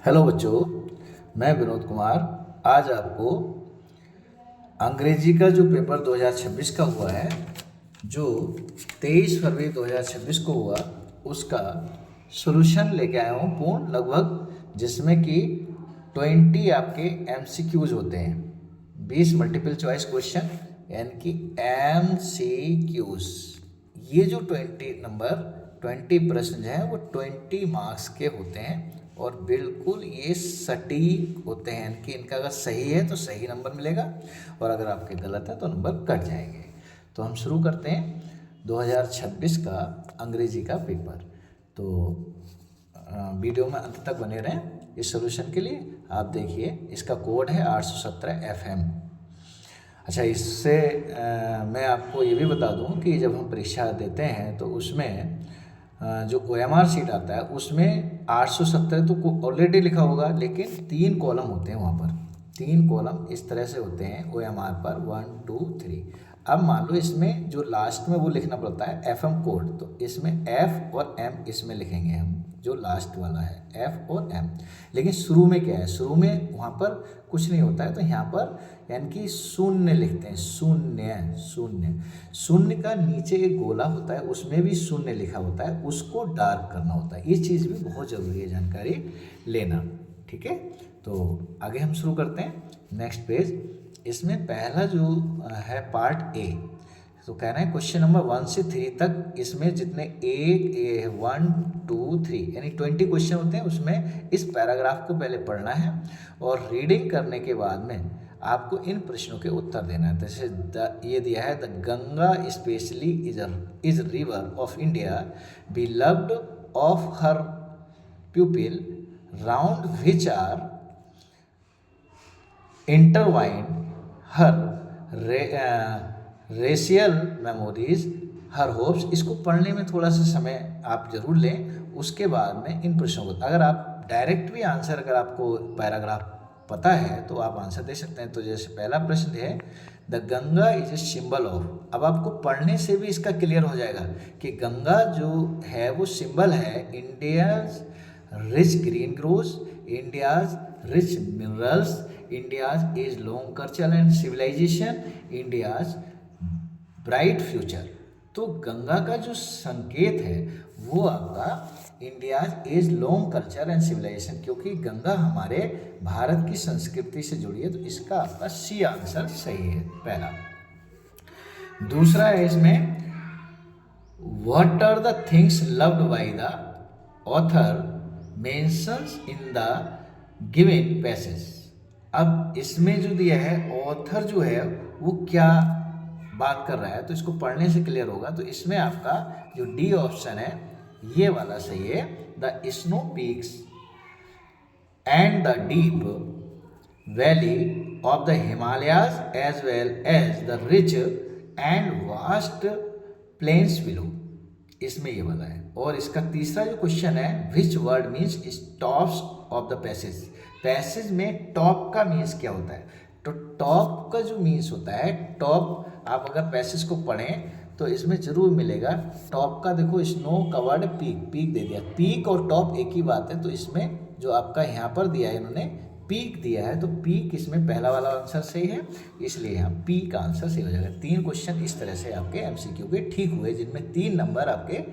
Hello बच्चों, मैं विनोद कुमार आज आपको अंग्रेजी का जो पेपर 2026 का हुआ है, जो 23 फरवरी 2026 को हुआ, उसका सॉल्यूशन लेके आया हूँ पूर्ण लगभग, जिसमें कि 20 आपके MCQs होते हैं, 20 मल्टीपल चॉइस क्वेश्चन यानी कि MCQs। ये जो 20 प्रश्न हैं वो 20 मार्क्स के होते हैं और बिल्कुल ये सटीक होते हैं कि इनका अगर सही है तो सही नंबर मिलेगा और अगर आपके गलत है तो नंबर कट जाएंगे। तो हम शुरू करते हैं 2026 का अंग्रेजी का पेपर। तो वीडियो में अंत तक बने रहें इस सॉल्यूशन के लिए। आप देखिए, इसका कोड है 817 FM। अच्छा, इससे मैं आपको ये भी बता दूं कि जब हम परीक्षा देते हैं तो उसमें जो OMR शीट आता है उसमें 817 तो ऑलरेडी लिखा होगा, लेकिन 3 कॉलम होते हैं वहाँ पर। 3 कॉलम इस तरह से होते हैं OMR पर, 1 2 3। अब मान लो इसमें जो लास्ट में वो लिखना पड़ता है FM कोड, तो इसमें F और M इसमें लिखेंगे हम, जो लास्ट वाला है F और M। लेकिन शुरू में क्या है, शुरू में वहाँ पर कुछ नहीं होता है, तो यहाँ पर यानी कि शून्य लिखते हैं। शून्य शून्य शून्य का नीचे एक गोला होता है, उसमें भी शून्य लिखा होता है, उसको डार्क करना होता है। ये चीज़ भी बहुत ज़रूरी है जानकारी लेना, ठीक है। तो आगे हम शुरू करते हैं। नेक्स्ट पेज, इसमें पहला जो है पार्ट ए, तो कह रहे हैं क्वेश्चन नंबर 1 से 3 तक, इसमें जितने ए 1 2 3 यानी 20 क्वेश्चन होते हैं, उसमें इस पैराग्राफ को पहले पढ़ना है और रीडिंग करने के बाद में आपको इन प्रश्नों के उत्तर देना है। जैसे ये दिया है, the Ganga specially is river of India be loved of her pupil round which are intertwined her racial memories her hopes। इसको पढ़ने में थोड़ा सा समय आप जरूर लें। उसके बाद में इन प्रश्नों को, अगर आप डायरेक्ट भी आंसर, अगर आपको पैराग्राफ पता है तो आप आंसर दे सकते हैं। तो जैसे पहला प्रश्न है, the Ganga is a symbol of. अब आपको पढ़ने से भी इसका क्लियर हो जाएगा कि गंगा जो है वो सिंबल है India's rich green growth, India's rich minerals, India's age long culture and civilization, India's bright future. तो गंगा का जो संकेत है वो आपका India's age long culture and civilization, क्योंकि गंगा हमारे भारत की संस्कृति से जुड़ी है, तो इसका आपका सी आंसर सही है पहला। दूसरा है इसमें, what are the things loved by the author mentions in the given passage. अब इसमें जो दिया है, ऑथर जो है वो क्या बात कर रहा है, तो इसको पढ़ने से क्लियर होगा। तो इसमें आपका जो डी ऑप्शन है ये वाला सही है, the snow peaks and the deep valley of the Himalayas as well as the rich and vast plains below. इसमें ये वाला है। और इसका तीसरा जो क्वेश्चन है, which word means tops of the passage. Passage में टॉप का मीन्स क्या होता है, तो टॉप का जो मीन्स होता है, टॉप आप अगर पैसेज को पढ़ें तो इसमें जरूर मिलेगा टॉप का। देखो, स्नो कवर्ड पीक, पीक दे दिया, पीक और टॉप एक ही बात है। तो इसमें जो आपका यहाँ पर दिया है, इन्होंने पीक दिया है, तो पीक इसमें पहला वाला आंसर सही है, इसलिए यहाँ पी का आंसर सही हो जाएगा। 3 क्वेश्चन इस तरह से आपके MCQ के ठीक हुए, जिनमें 3 नंबर आपके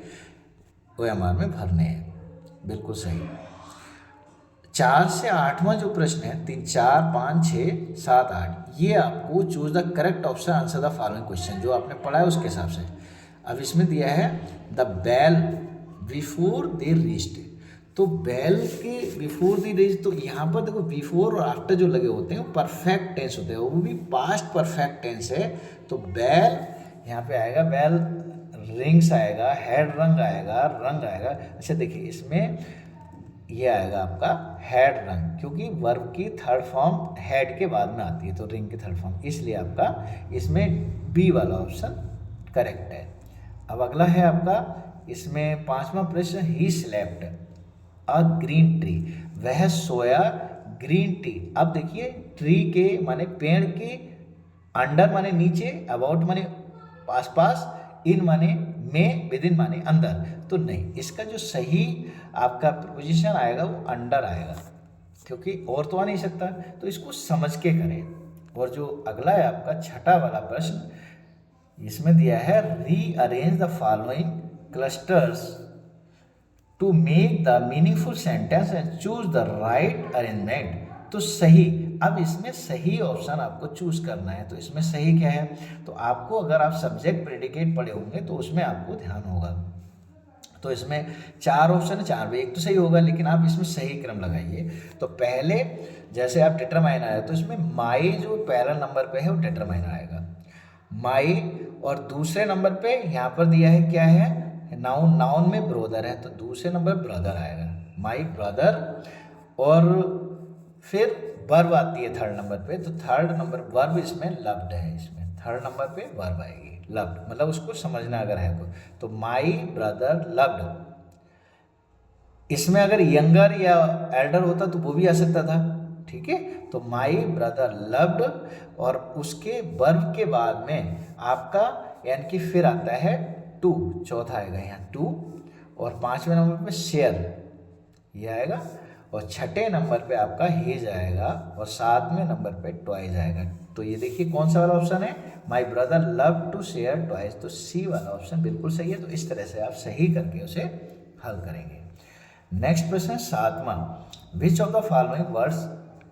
OMR में भरने हैं, बिल्कुल सही। 4 से 8वां जो प्रश्न है, 3 4 5 6 7 8, ये आपको choose the correct option answer the following question, जो आपने पढ़ा है उसके हिसाब से। अब इसमें दिया है, the bell before they reached. तो बेल के बिफोर दी रीच, तो यहाँ पर देखो बिफोर और आफ्टर जो लगे होते हैं वो परफेक्ट टेंस होते हैं, वो भी पास्ट परफेक्ट टेंस है। तो बेल यहाँ पे आएगा, बेल रिंग्स आएगा, हेड रंग आएगा, रंग आएगा। अच्छा देखिए, इसमें ये आएगा आपका हेड रंग, क्योंकि वर्ब की थर्ड फॉर्म हेड के बाद में आती है, तो रिंग की थर्ड फॉर्म, इसलिए आपका इसमें बी वाला ऑप्शन करेक्ट है। अब अगला है आपका, इसमें 5वां प्रश्न, he slept a green tree, वह सोया ग्रीन टी। अब देखिए, ट्री के माने पेड़ के, अंडर माने नीचे, अबाउट माने आसपास, इन माने में, विद इन माने अंदर। तो नहीं, इसका जो सही आपका प्रीपोजिशन आएगा वो अंडर आएगा। क्योंकि और तो आ नहीं सकता, तो इसको समझ के करें। और जो अगला है आपका छठा वाला प्रश्न, इसमें दिया है rearrange the following clusters to make the meaningful sentence and choose the right arrangement. तो सही, अब इसमें सही ऑप्शन आपको चूज करना है। तो इसमें सही क्या है, तो आपको अगर आप सब्जेक्ट प्रेडिकेट पढ़े होंगे तो उसमें आपको ध्यान होगा। तो इसमें चार ऑप्शन है, चार में एक तो सही होगा, लेकिन आप इसमें सही क्रम लगाइए। तो पहले जैसे आप डिटरमाइनर आया, तो इसमें माई जो पहला नंबर पे है वो डिटरमाइनर आएगा, माई। और दूसरे नंबर पे यहाँ पर दिया है क्या है, नाउन, नाउन में ब्रदर है, तो दूसरे नंबर ब्रदर आएगा, माई ब्रदर। और फिर वर्ब आती है थर्ड नंबर पे, तो थर्ड नंबर वर्ब इसमें लव्ड है, इसमें थर्ड नंबर पे वर्ब आएगी लव्ड, मतलब उसको समझना अगर है तो माई ब्रदर लव्ड। इसमें अगर यंगर या एल्डर होता तो वो भी आ सकता था, ठीक है। तो माई ब्रदर लव्ड, और उसके वर्ब के बाद में आपका यानी कि फिर आता है टू, चौथा आएगा यहाँ टू, और पांचवें नंबर पे शेयर ये आएगा, और छठे नंबर पे आपका हेज आएगा, और सातवें नंबर पे ट्वाइस आएगा। तो ये देखिए कौन सा वाला ऑप्शन है, my brother love to share twice, तो सी वाला ऑप्शन बिल्कुल सही है। तो इस तरह से आप सही करके उसे हल करेंगे। नेक्स्ट प्रश्न है सातवां, which of the following words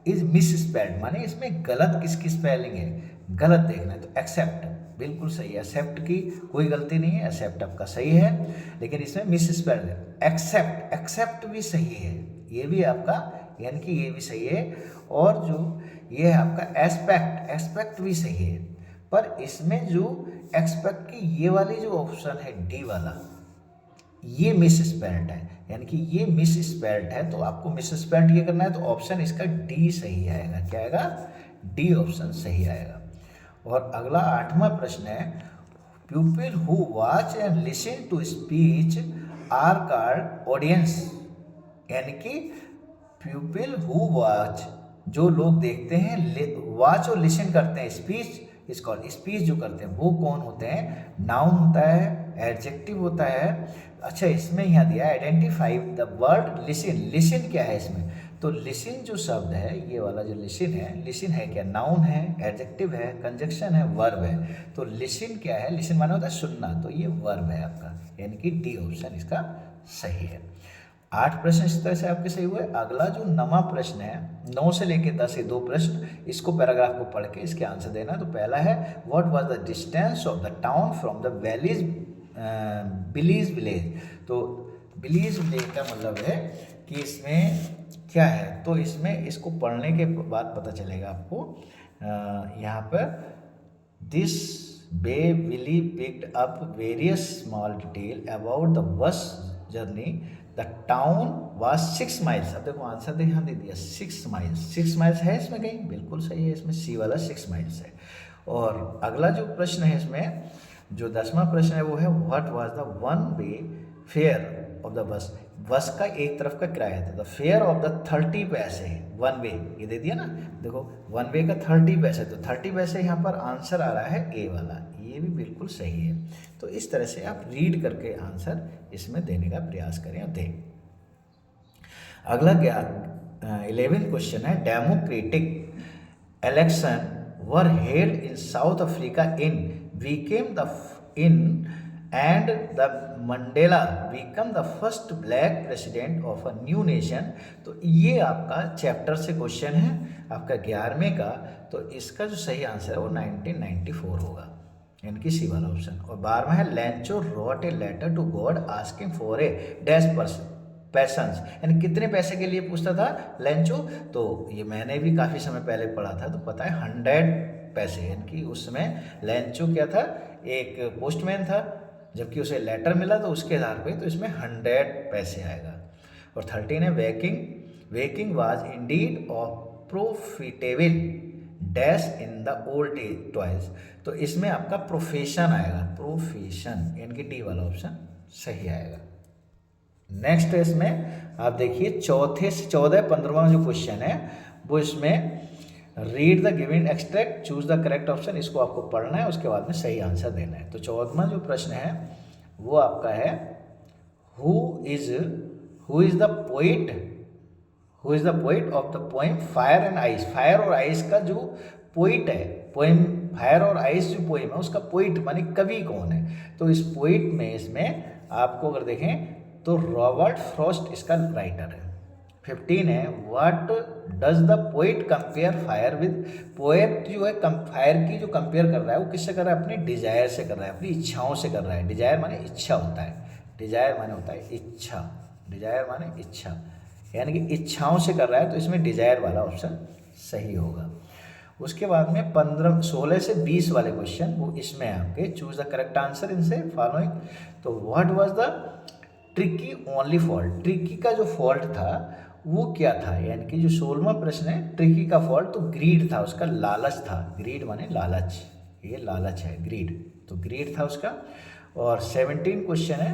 is miss spelled, माने इसमें गलत किसकी स्पेलिंग है, गलत देखना है। तो एक्सेप्ट बिल्कुल सही है, एक्सेप्ट की कोई गलती नहीं है, एक्सेप्ट आपका सही है, लेकिन इसमें मिस स्पेल्ड है। एक्सेप्ट, एक्सेप्ट भी सही है, ये भी आपका यानी कि ये भी सही है। और जो ये है आपका एस्पेक्ट, एस्पेक्ट भी सही है, पर इसमें जो एक्सपेक्ट की ये वाली जो ऑप्शन है डी वाला, ये मिस स्पेल्ड है, यानी कि ये मिस स्पेल्ड है। तो आपको मिस स्पेल्ड ये करना है, तो ऑप्शन इसका डी सही आएगा, क्या आएगा, डी ऑप्शन सही आएगा। और अगला आठवां प्रश्न है, people who watch and listen to speech are called audience, यानी कि पीपल हु वॉच, जो लोग देखते हैं, वॉच और लिसन करते हैं, स्पीच इज कॉल्ड, स्पीच जो करते हैं वो कौन होते हैं, नाउन होता है, एडजेक्टिव होता है। अच्छा इसमें यहाँ दिया identify the word listen, listen क्या है इसमें, तो लिसन जो शब्द है, ये वाला जो लिसन है, लिसन है क्या, नाउन है, एडजेक्टिव है, कंजक्शन है, वर्ब है। तो लिसन क्या है, लिसन माने होता है सुनना, तो ये वर्ब है आपका, यानी कि डी ऑप्शन इसका सही है। 8 प्रश्न इस तरह से आपके सही हुए। अगला जो 9वां प्रश्न है, 9 से लेके 10 ये 2 प्रश्न, इसको पैराग्राफ को पढ़ के इसके आंसर देना। तो पहला है, what was the distance of the town from the valleys Belize village. तो बिलीज विलेज का मतलब है कि इसमें क्या है, तो इसमें इसको पढ़ने के बाद पता चलेगा आपको। यहाँ पर this bay Willy picked up various small detail about the bus journey, the town was 6 miles. अब देखो आंसर यहाँ दे दिया 6 माइल्स, 6 माइल्स है इसमें कहीं, बिल्कुल सही है, इसमें सी वाला 6 माइल्स है। और अगला जो प्रश्न है इसमें, जो 10वां प्रश्न है वो है, what was the one way fair of the bus, बस का एक तरफ का किराया था, द फेयर ऑफ द 30 पैसे, वन वे ये दे दिया ना, देखो वन वे का 30 पैसे, तो 30 पैसे यहाँ पर आंसर आ रहा है ए वाला, ये भी बिल्कुल सही है। तो इस तरह से आप रीड करके आंसर इसमें देने का प्रयास करें और दें। अगला 11वां क्वेश्चन है, democratic election were held in south Africa in became the in and the Mandela become the first black president of a new nation। तो ये आपका चैप्टर से क्वेश्चन है आपका 11वें का, तो इसका जो सही आंसर है वो 1994 होगा, यानी कि सी वाला ऑप्शन। और 12वां है, Lencho wrote a letter to God asking for a dash pesos, यानी कितने पैसे के लिए पूछता था लेंचो, तो ये मैंने भी काफ़ी समय पहले पढ़ा था, तो पता है 100 पैसे, यानी कि उस समय लेंचो क्या था, एक पोस्टमैन था, जबकि उसे लेटर मिला तो उसके आधार पे, तो इसमें 100 पैसे आएगा। और 13 है, waking was Indeed of profitable dash in the old age twice, तो इसमें आपका प्रोफेशन आएगा, प्रोफेशन, यानी कि डी वाला ऑप्शन सही आएगा। नेक्स्ट है इसमें आप देखिए 4 से 14 15वां जो क्वेश्चन है वो इसमें, read the given extract choose the correct option, इसको आपको पढ़ना है, उसके बाद में सही आंसर देना है। तो 14वां जो प्रश्न है वो आपका है, who is the poet who is the poet of the poem fire and ice. Fire और आइस का जो पोइट है, पोएम फायर और आइस जो पोएम है उसका पोइट माने कवि कौन है। तो इस पोइट में इसमें आपको अगर देखें तो रॉबर्ट फ्रॉस्ट इसका राइटर है। 15 है what does the poet compare fire with. Poet जो है फायर की जो कंपेयर कर रहा है वो किससे कर रहा है, अपनी डिजायर से कर रहा है, अपनी इच्छाओं से कर रहा है। डिजायर माने इच्छा होता है, डिजायर माने होता है इच्छा, डिजायर माने इच्छा, यानी कि इच्छाओं से कर रहा है, तो इसमें डिजायर वाला ऑप्शन सही होगा। उसके बाद में 16 से 20 वाले क्वेश्चन वो इसमें आपके चूज द करेक्ट आंसर इनसे फॉलोइंग। तो what was the tricky only fault. Tricky का जो फॉल्ट था वो क्या था, यानी कि जो 16वां प्रश्न है ट्रिकी का फॉल्ट तो ग्रीड था, उसका लालच था। ग्रीड माने लालच, ये लालच है ग्रीड, तो ग्रीड था उसका। और 17 क्वेश्चन है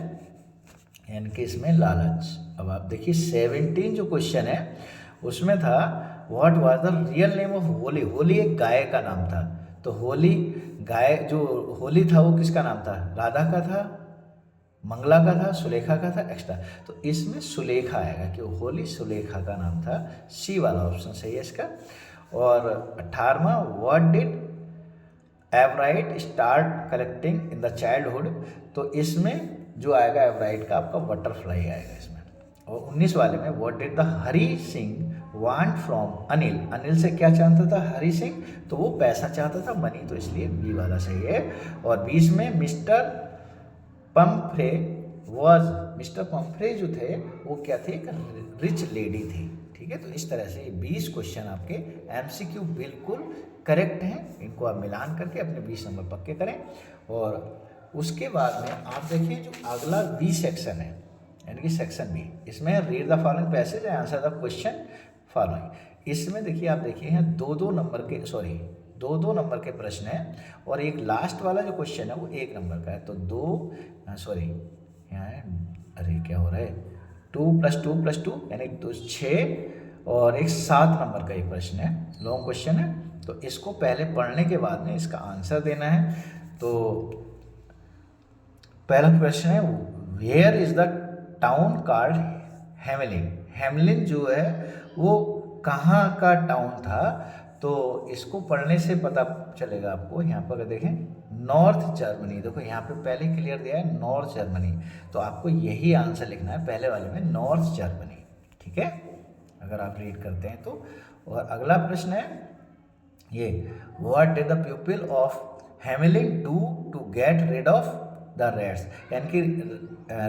यानी कि इसमें लालच। अब आप देखिए 17 जो क्वेश्चन है उसमें था what was the real name of Holi. Holi एक गाय का नाम था, तो होली गाय जो होली था वो किसका नाम था, राधा का था, मंगला का था, सुलेखा का था, एक्स्ट्रा। तो इसमें सुलेखा आएगा कि होली सुलेखा का नाम था, सी वाला ऑप्शन सही है इसका। और 18वां what did Ebright start collecting in the childhood. तो इसमें जो आएगा एवराइट का आपका बटरफ्लाई आएगा इसमें। और 19 वाले में what did the Hari Singh want from Anil. Anil से क्या चाहता था हरी सिंह, तो वो पैसा चाहता था, मनी, तो इसलिए बी वाला सही है। और 20 में mister Pomfrey was, mister Pomfrey जो थे वो क्या थे, एक रिच लेडी थी। ठीक है, तो इस तरह से 20 क्वेश्चन आपके एमसीक्यू बिल्कुल करेक्ट हैं, इनको आप मिलान करके अपने 20 नंबर पक्के करें। और उसके बाद में आप देखिए जो अगला बी सेक्शन है यानी कि सेक्शन बी, इसमें read the following passage and answer the question following. इसमें देखिए आप देखिए यहाँ दो दो नंबर के प्रश्न हैं और एक लास्ट वाला जो क्वेश्चन है वो 1 नंबर का है। तो यहाँ है, अरे क्या हो रहा है, 2+2+2 यानी 6 और एक 7 नंबर का एक प्रश्न है, लॉन्ग क्वेश्चन है। तो इसको पहले पढ़ने के बाद में इसका आंसर देना है। तो पहला प्रश्न है where is the town called Hamelin. Hamelin जो है वो कहाँ का टाउन था, तो इसको पढ़ने से पता चलेगा आपको। यहाँ पर देखें नॉर्थ जर्मनी, देखो यहाँ पे पहले क्लियर दिया है नॉर्थ जर्मनी, तो आपको यही आंसर लिखना है पहले वाले में नॉर्थ जर्मनी। ठीक है, अगर आप रीड करते हैं तो। और अगला प्रश्न है ये what did the people of Hamelin do to get rid of the rats. यानी कि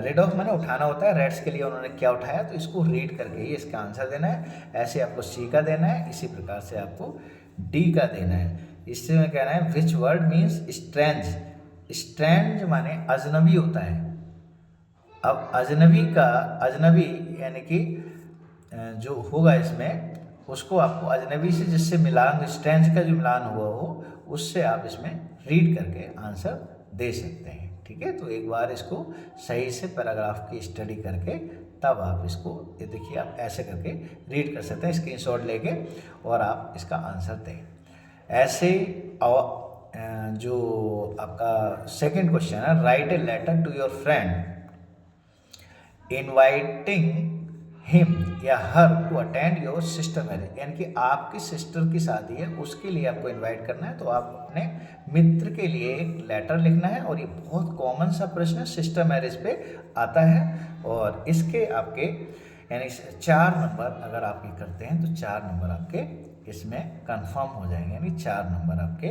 रिड ऑफ मैंने उठाना होता है, रेड्स के लिए उन्होंने क्या उठाया, तो इसको रीड करके ही इसका आंसर देना है। ऐसे आपको सी का देना है, इसी प्रकार से आपको डी का देना है। इससे में कहना है which word means strange. Strange माने अजनबी होता है। अब अजनबी यानी कि जो होगा इसमें उसको आपको अजनबी से जिससे मिलान, स्ट्रेंज का जो मिलान हुआ हो उससे आप इसमें रीड करके आंसर दे सकते हैं। ठीक है, तो एक बार इसको सही से पैराग्राफ की स्टडी करके तब आप इसको, ये देखिए आप ऐसे करके रीड कर सकते हैं स्क्रीनशॉट लेके और आप इसका आंसर दें। ऐसे जो आपका सेकंड क्वेश्चन है write a letter to your friend inviting him या her to attend your sister marriage. यानी कि आपकी सिस्टर की शादी है उसके लिए आपको इनवाइट करना है, तो आप अपने मित्र के लिए एक लेटर लिखना है। और ये बहुत कॉमन सा प्रश्न है, सिस्टर मैरिज पे आता है। और इसके आपके यानी 4 नंबर अगर आप ये करते हैं तो 4 नंबर आपके इसमें कंफर्म हो जाएंगे, यानी 4 नंबर आपके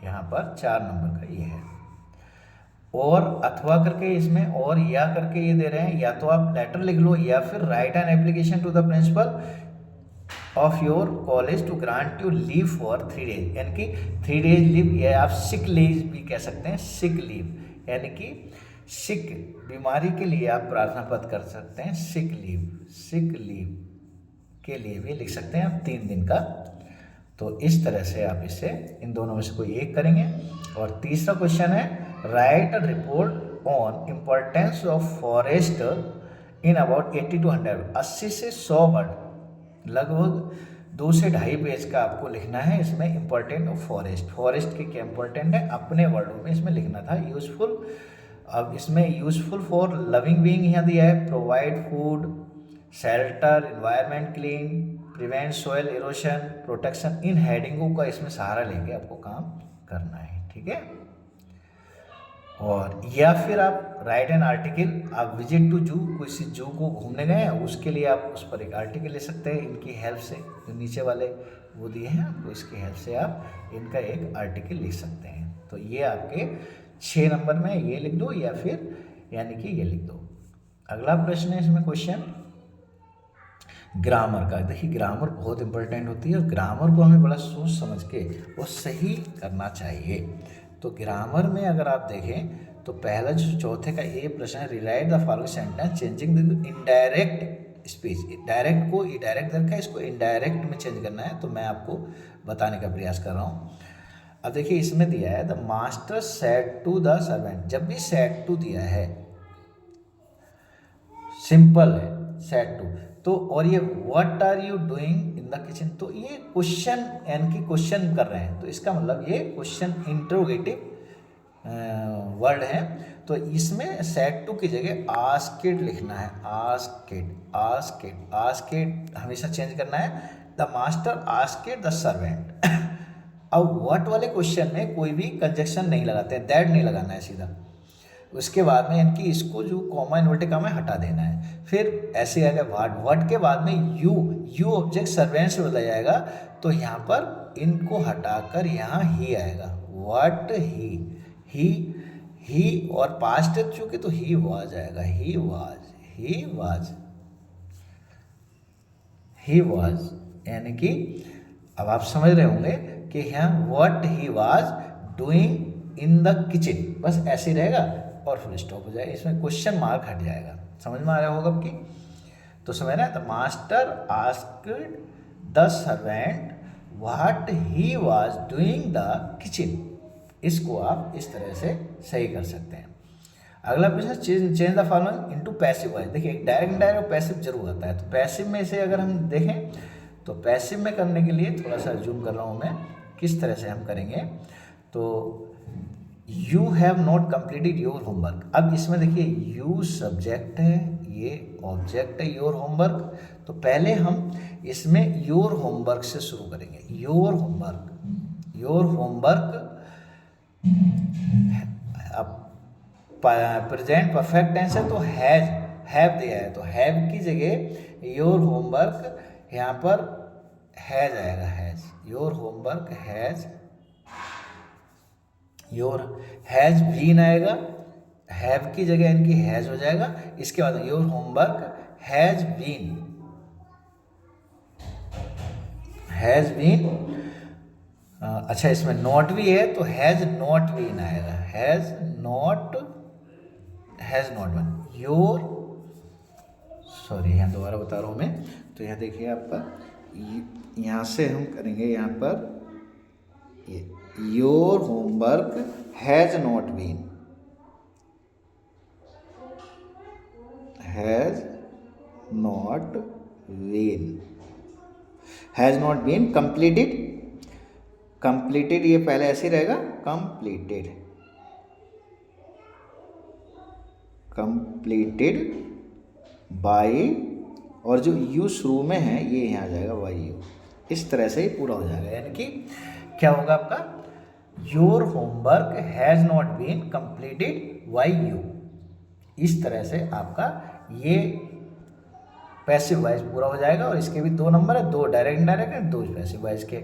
यहाँ पर 4 नंबर का ये है। और अथवा करके इसमें और या करके ये दे रहे हैं, या तो आप लेटर लिख लो या फिर write an application to the principal of your college to grant you leave for 3 days. यानी कि 3 डेज लीव, या आप सिक लीव भी कह सकते हैं, सिक लीव यानी कि सिक बीमारी के लिए आप प्रार्थना पत्र कर सकते हैं, सिक लीव के लिए भी लिख सकते हैं आप 3 दिन का। तो इस तरह से आप इससे इन दोनों में से कोई एक करेंगे। और तीसरा क्वेश्चन है right a report on importance of forest in about 80 to 100, 80 से 100 वर्ड, लगभग 2 से 2.5 पेज का आपको लिखना है इसमें इम्पोर्टेंट ऑफ फॉरेस्ट के क्या इंपॉर्टेंट है अपने वर्डों में इसमें लिखना था। यूजफुल, अब इसमें यूजफुल फॉर लविंग बीइंग यहाँ दिया है, provide food, shelter, environment clean, prevent soil erosion, protection, इन हेडिंगों का इसमें सहारा लेके आपको काम करना है, ठीक है। और या फिर आप राइट एन आर्टिकल, आप विजिट टू जू, किसी जू को घूमने गए हैं उसके लिए आप उस पर एक आर्टिकल ले सकते हैं इनकी हेल्प से, जो नीचे वाले वो दिए हैं आपको, इसकी हेल्प से आप इनका एक आर्टिकल लिख सकते हैं। तो ये आपके 6 नंबर में ये लिख दो या फिर यानी कि ये लिख दो। अगला प्रश्न है इसमें क्वेश्चन ग्रामर का। देखिए ग्रामर बहुत इंपॉर्टेंट होती है और ग्रामर को हमें बड़ा सोच समझ के वो सही करना चाहिए। तो ग्रामर में अगर आप देखें तो पहला जो चौथे का ये प्रश्न है, rewrite the following sentence changing the indirect speech. Direct को डायरेक्ट रखा है, इसको इनडायरेक्ट में चेंज करना है, तो मैं आपको बताने का प्रयास कर रहा हूँ। अब देखिए इसमें दिया है the master said to the servant. जब भी सेड टू दिया है, सिंपल है सेड टू, तो और ये what are you doing in the kitchen, तो ये क्वेश्चन यानी कि क्वेश्चन कर रहे हैं, तो इसका मतलब ये क्वेश्चन इंटरोगेटिव वर्ड है। तो इसमें सेड टू की जगह आस्क्ड लिखना है, आस्क्ड आस्क्ड आस्क्ड हमेशा चेंज करना है। The master asked the servant. अब व्हाट वाले क्वेश्चन में कोई भी कंजक्शन नहीं लगाते हैं, दैट नहीं लगाना है सीधा, उसके बाद में इनकी इसको जो कॉमा इन्वर्टेड कॉमा हटा देना है। फिर ऐसे आएगा व्हाट, व्हाट के बाद में यू ऑब्जेक्ट सर्वेंट से बदला जाएगा, तो यहाँ पर इनको हटाकर यहाँ ही आएगा, व्हाट ही और पास्ट टेंस चूंकि तो ही वाज आएगा, ही वाज यानी कि अब आप समझ रहे होंगे कि यहाँ what he was doing in the kitchen, बस ऐसे ही रहेगा और फुल स्टॉप हो जाएगा, इसमें क्वेश्चन मार्क हट जाएगा। समझ में आ रहा होगा आपकी? तो समझ रहे हैं, the master asked the servant what he was doing the kitchen. इसको आप इस तरह से सही कर सकते हैं। अगला प्रश्न, change the following into passive voice. देखिए डायरेक्ट इंडायरेक्ट और पैसिव जरूर आता है, तो पैसिव में से अगर हम देखें तो पैसिव में करने के लिए थोड़ा सा जूम कर रहा हूँ मैं, किस तरह से हम करेंगे। तो you have not completed your homework. अब इसमें देखिए यू सब्जेक्ट है, ये ऑब्जेक्ट है योर होमवर्क, तो पहले हम इसमें योर होमवर्क से शुरू करेंगे। योर होमवर्क अब प्रेजेंट परफेक्ट टेंस है तो हैव दिया है, तो हैव की जगह योर होमवर्क यहाँ पर हैज आएगा, has, your homework has been आएगा, हैव की जगह इनकी हैज हो जाएगा। इसके बाद योर होमवर्क हैज बीन। अच्छा इसमें नॉट भी है तो हैज नॉट बीन आएगा, has not been. Your, sorry यहाँ दोबारा बता रहा हूँ मैं, तो यहाँ देखिए आपका यहाँ से हम करेंगे, यहाँ पर your homework has not been completed, ये पहले ऐसे ही रहेगा, कंप्लीटेड बाय, और जो यू शुरू में है ये यहाँ आ जाएगा बाय यू। इस तरह से ही पूरा हो जाएगा, यानी कि क्या होगा आपका, your homework has not been completed by you. इस तरह से आपका ये पैसिव वॉइस पूरा हो जाएगा। और इसके भी 2 नंबर है, 2 डायरेक्ट इंडायरेक्ट है, 2 पैसिव वॉइस के।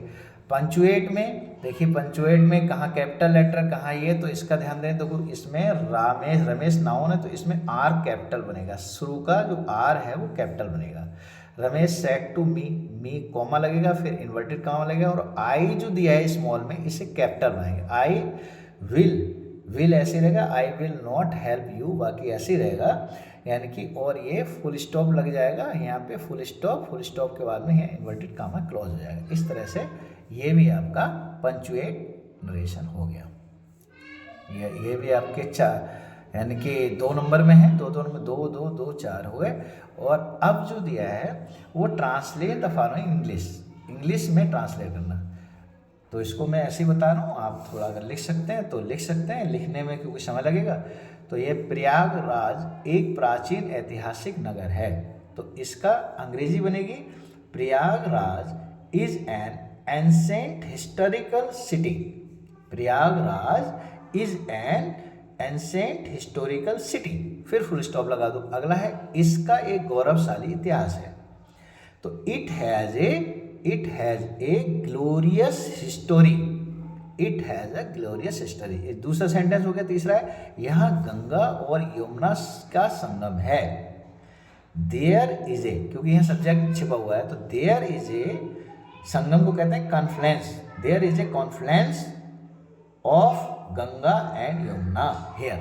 पंचुएट में देखिए, पंचुएट में कहाँ कैपिटल लेटर कहाँ ये, तो इसका ध्यान दें। तो इसमें रमेश नाउन है तो इसमें आर कैपिटल बनेगा, शुरू का जो आर है वो कैपिटल बनेगा। Ramesh said to me comma लगेगा, फिर इन्वर्टेड कॉमा लगेगा, और आई जो दिया है स्मॉल में इसे कैपिटल बनाएंगे। आई विल ऐसे रहेगा, I will not help you, बाकी ऐसे ही रहेगा, यानी कि। और ये फुल स्टॉप लग जाएगा यहाँ पे, फुल स्टॉप के बाद में यहाँ इन्वर्टेड कॉमा क्लोज हो जाएगा। इस तरह से ये भी आपका पंचुएट नरेशन हो गया। ये भी आपके 4 यानी कि 2 नंबर में है, 2 नंबर 2 4 हो गए। और अब जो दिया है वो ट्रांसलेट द फॉलोइंग इंग्लिश में ट्रांसलेट करना। तो इसको मैं ऐसे ही बता रहा हूँ, आप थोड़ा अगर लिख सकते हैं तो लिख सकते हैं, लिखने में क्योंकि समय लगेगा। तो ये प्रयागराज एक प्राचीन ऐतिहासिक नगर है। तो इसका अंग्रेजी बनेगी Prayagraj is an ancient historical city. Prayagraj is an ancient historical city, फिर फुल स्टॉप लगा दो। अगला है इसका एक गौरवशाली इतिहास है, तो it has a glorious history. It has a glorious history. दूसरा सेंटेंस हो गया। तीसरा है यहाँ गंगा और यमुना का संगम है। देयर इज ए, क्योंकि यहाँ सब्जेक्ट छिपा हुआ है, तो देयर इज ए, संगम को कहते हैं confluence. There is a confluence of Ganga and Yamuna here.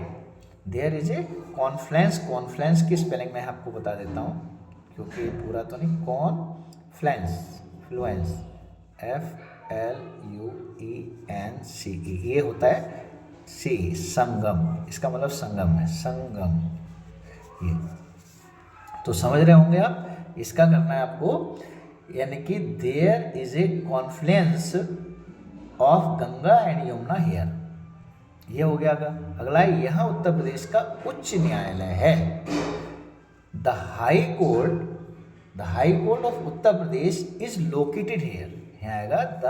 There is a confluence. Confluence की स्पेलिंग मैं आपको बता देता हूँ, क्योंकि पूरा तो नहीं। कॉन्फ्लुएंस, फ्लुएंस, FLUENCE, ये होता है सी, संगम। इसका मतलब संगम है, संगम। ये तो समझ रहे होंगे आप। इसका करना है आपको, यानी कि there is a confluence of Ganga and Yamuna here, ये हो गया। अगला है यहाँ उत्तर प्रदेश का उच्च न्यायालय है। The high court of Uttar Pradesh is located here. यहाँ आएगा the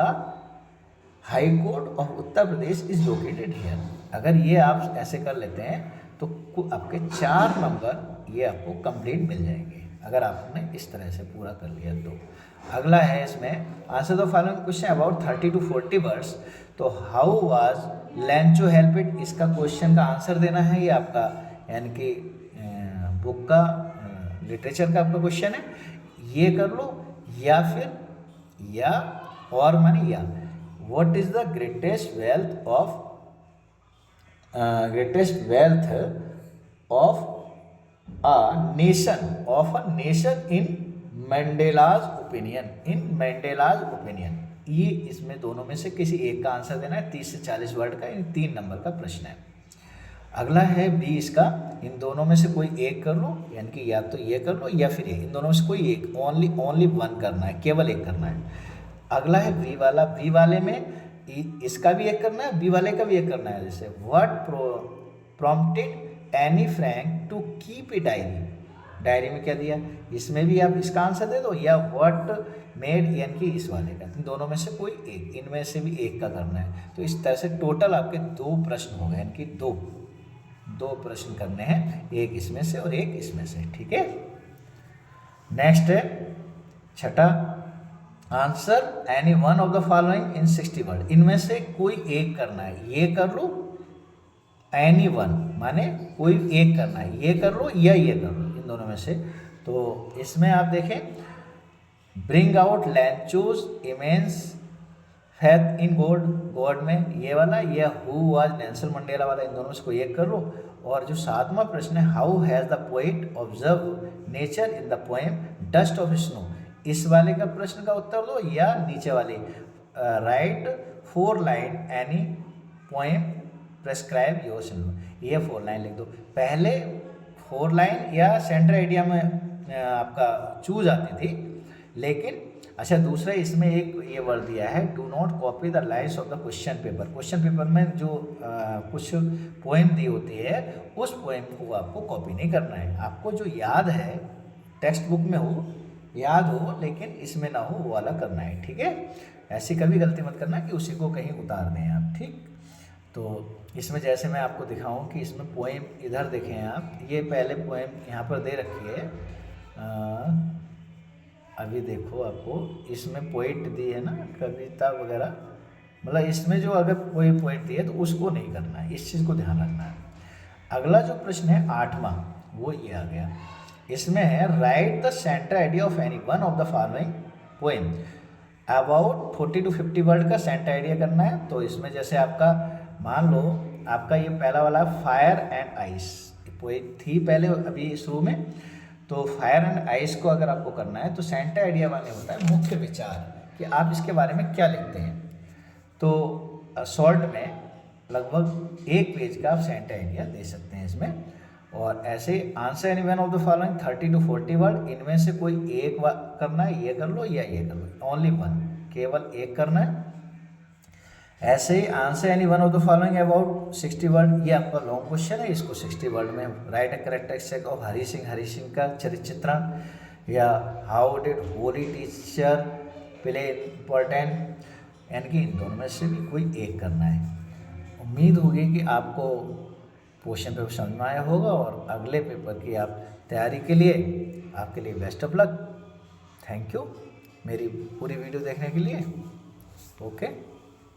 high court of Uttar Pradesh is located here. अगर ये आप ऐसे कर लेते हैं तो आपके 4 नंबर ये आपको कंप्लीट मिल जाएंगे, अगर आपने इस तरह से पूरा कर लिया तो। अगला है इसमें answer the following question about 30 to 40 words. तो how was Lencho help it, इसका क्वेश्चन का आंसर देना है। ये आपका यानी कि बुक का लिटरेचर का आपका क्वेश्चन है। ये कर लो, या फिर या और माने या। What is the greatest wealth of a nation in Mandela's opinion. ये इसमें दोनों में से किसी एक का आंसर देना है। 30 से 40 वर्ड का, 3 नंबर का प्रश्न है। अगला है बी, इसका इन दोनों में से कोई एक कर लो, यानी कि या तो ये कर लो या फिर इन दोनों में से कोई एक, ओनली वन करना है, केवल एक करना है। अगला है बी वाला। बी वाले में इसका भी एक करना है, बी वाले का भी एक करना है। जैसे what prompted Anne Frank to keep a diary में क्या दिया, इसमें भी आप इसका आंसर दे दो, या व्हाट मेड, यानी कि इस वाले का। दोनों में से कोई एक, इनमें से भी एक का करना है। तो इस तरह से टोटल आपके 2 प्रश्न हो गए, यानी कि दो प्रश्न करने हैं, एक इसमें से और एक इसमें से। ठीक है। नेक्स्ट है छठा, answer any one of the following in 60 word. इनमें से कोई एक करना है, ये कर लो, एनी वन माने कोई एक करना है, ये कर लो या ये कर लो, इन दोनों में से। तो इसमें आप देखें, bring out Lencho's immense faith in God में, ये वाला, या हु वाज नेल्सन मंडेला वाला, इन दोनों में से कोई एक कर लो। और जो 7वां प्रश्न है, how has the poet observe nature in the poem dust of snow, इस वाले का प्रश्न का उत्तर दो, या नीचे वाले right 4 line any poem prescribe your cinema, ये 4 लाइन लिख दो। पहले 4 लाइन या सेंटर आइडिया में आपका चूज आती थी, लेकिन अच्छा दूसरा इसमें एक ये वर्ड दिया है, do not copy the lines of the question paper. Question paper में जो कुछ पोएम दी होती है, उस पोएम को आपको कॉपी नहीं करना है। आपको जो याद है, टेक्स्ट बुक में हो, याद हो, लेकिन इसमें ना हो, वो वाला करना है। ठीक है। ऐसी कभी गलती मत करना कि उसी को कहीं उतार दें आप। ठीक। तो इसमें जैसे मैं आपको दिखाऊं कि इसमें पोएम इधर देखें आप, ये पहले पोएम यहाँ पर दे रखी है। अभी देखो आपको इसमें पोइट दी है ना, कविता वगैरह, मतलब इसमें जो अगर कोई पोइट दी है तो उसको नहीं करना है, इस चीज़ को ध्यान रखना है। अगला जो प्रश्न है 8वां, वो ये आ गया। इसमें है right the centre idea of any one of the following poem. About 40 to 50 word का सेंटर आइडिया करना है। तो इसमें जैसे आपका मान लो आपका ये पहला वाला फायर एंड आइस पोएम थी पहले अभी शुरू में, तो फायर एंड आइस को अगर आपको करना है तो सेंटर आइडिया वाले होता है मुख्य विचार, कि आप इसके बारे में क्या लिखते हैं। तो शॉर्ट में लगभग 1 पेज का आप सेंटर आइडिया दे सकते हैं इसमें। और ऐसे answer any one of the following 30 to 40 word, इनमें से कोई एक करना है, ये कर लो या ये कर लो, ओनली वन, केवल एक करना है। ऐसे ही answer any one of the following about 60 word, ये आपका लॉन्ग क्वेश्चन है, इसको 60 वर्ड में राइट ए करेक्ट एक्सट्रैक्ट ऑफ हरी सिंह का चरित्र चित्रण, या how did holy teacher play important, यानी कि इन दोनों में से भी कोई एक करना है। उम्मीद होगी कि आपको क्वेश्चन पेपर समझ में आया होगा और अगले पेपर की आप तैयारी के लिए आपके लिए best of luck. Thank you मेरी पूरी वीडियो देखने के लिए। ओके।